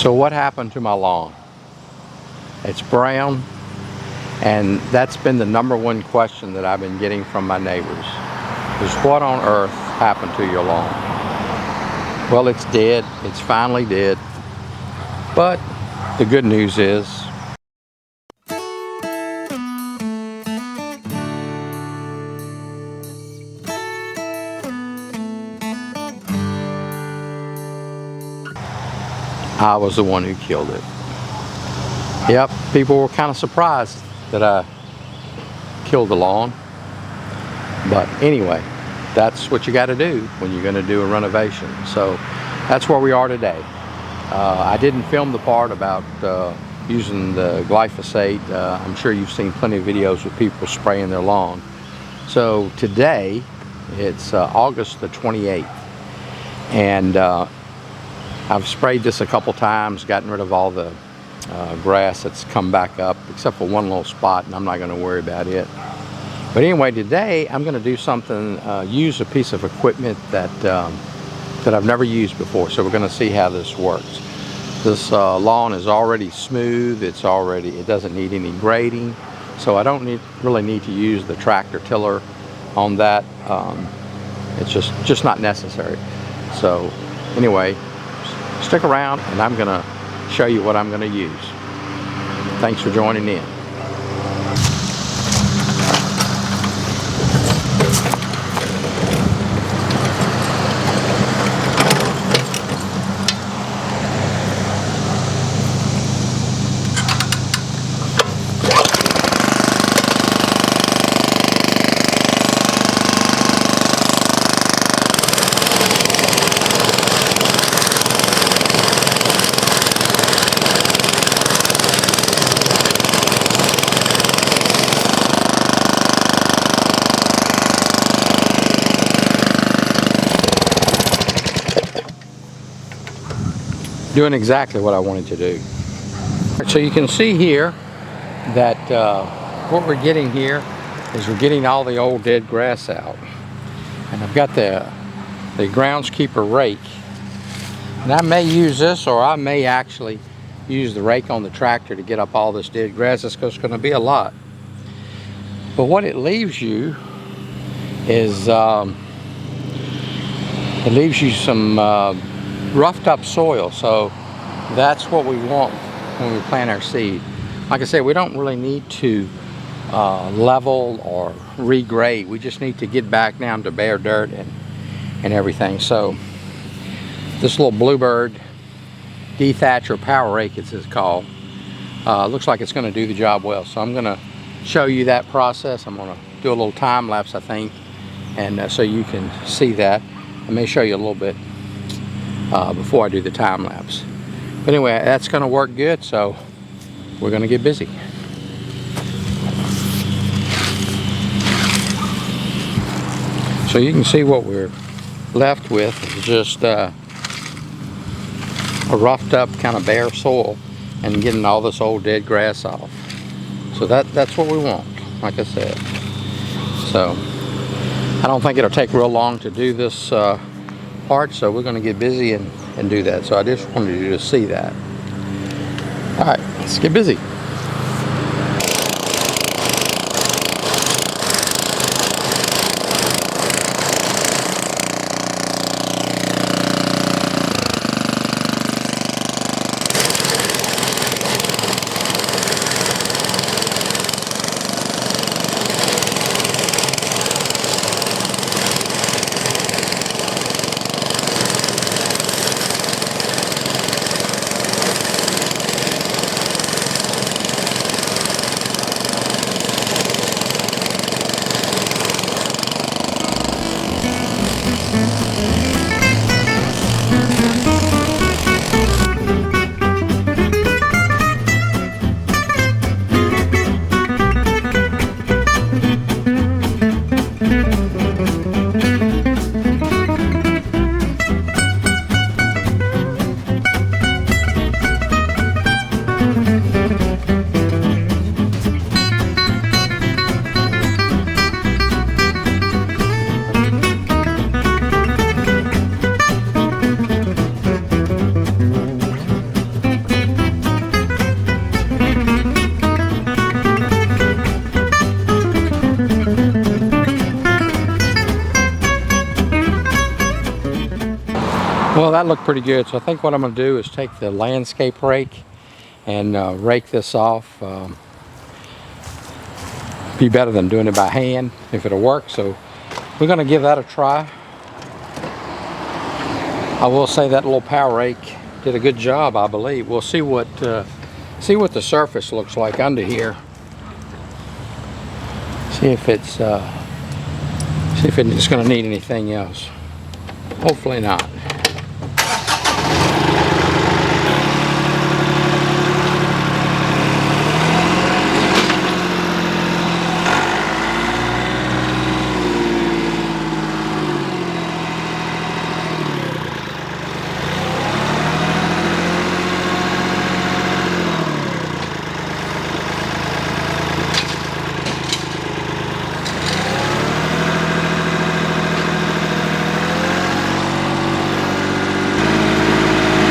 So what happened to my lawn? It's brown, and that's been the #1 question that I've been getting from my neighbors, is what on earth happened to your lawn? Well, it's dead. It's finally dead. But the good news is I was the one who killed it. Yep, people were kind of surprised that I killed the lawn. But anyway, that's what you got to do when you're going to do a renovation. So that's where we are today. I didn't film the part about using the glyphosate. I'm sure you've seen plenty of videos with people spraying their lawn. So today, it's August the 28th. And I've sprayed this a couple times, gotten rid of all the grass that's come back up, except for one little spot, and I'm not going to worry about it. But anyway, today I'm going to do something, use a piece of equipment that I've never used before. So we're going to see how this works. This lawn is already smooth. It doesn't need any grading. So I don't really need to use the tractor tiller on that. It's just not necessary. So anyway, stick around and I'm going to show you what I'm going to use. Thanks for joining in. Doing exactly what I wanted to do. So you can see here that what we're getting here is we're getting all the old dead grass out. And I've got the groundskeeper rake. And I may use this, or I may actually use the rake on the tractor to get up all this dead grass. It's going to be a lot. But what it leaves you is it leaves you some roughed up soil. So that's what we want when we plant our seed. Like I said, we don't really need to level or regrade. We just need to get back down to bare dirt and everything. So this little Bluebird dethatcher power rake, it's called, looks like it's going to do the job well. So I'm going to show you that process. I'm going to do a little time lapse, I think, and so you can see that. I may show you a little bit before I do the time lapse. But anyway, that's going to work good, so we're going to get busy. So you can see what we're left with is just a roughed up kind of bare soil and getting all this old dead grass off. So that's what we want, like I said. So I don't think it'll take real long to do this part, so we're going to get busy and do that. So I just wanted you to see that. All right, let's get busy. that looked pretty good. So I think what I'm going to do is take the landscape rake and rake this off. Be better than doing it by hand if it'll work. So we're going to give that a try. I will say that little power rake did a good job, I believe. We'll see what the surface looks like under here. See if it's going to need anything else. Hopefully not.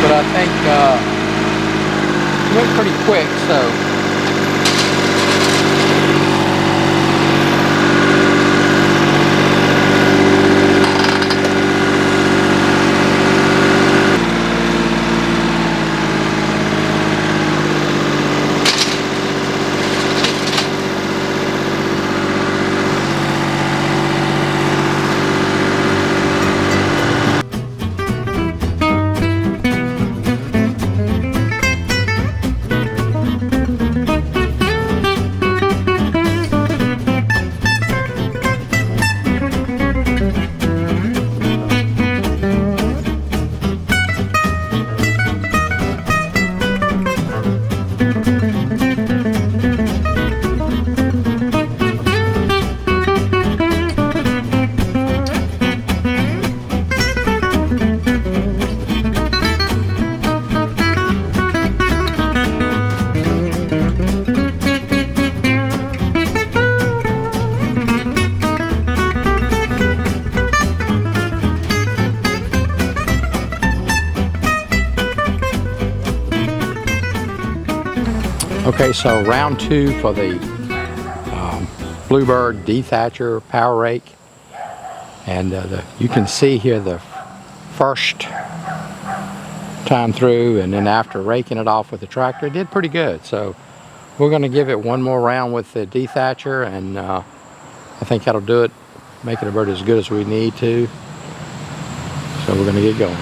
But I think it went pretty quick, so okay, so round 2 for the Bluebird dethatcher power rake, and you can see here the first time through, and then after raking it off with the tractor, it did pretty good. So we're going to give it one more round with the dethatcher, and I think that'll do it, make it about as good as we need to. So we're going to get going.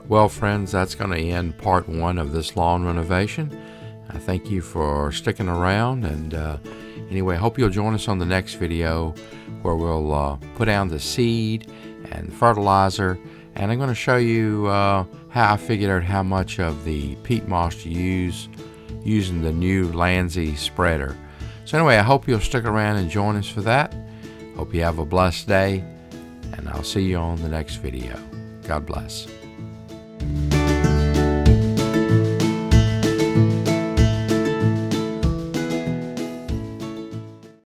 Well, friends, that's going to end part 1 of this lawn renovation. I thank you for sticking around, and anyway, I hope you'll join us on the next video where we'll put down the seed and fertilizer, and I'm going to show you how I figured out how much of the peat moss to use using the new Landsy spreader. So anyway, I hope you'll stick around and join us for that. Hope you have a blessed day, and I'll see you on the next video. God bless.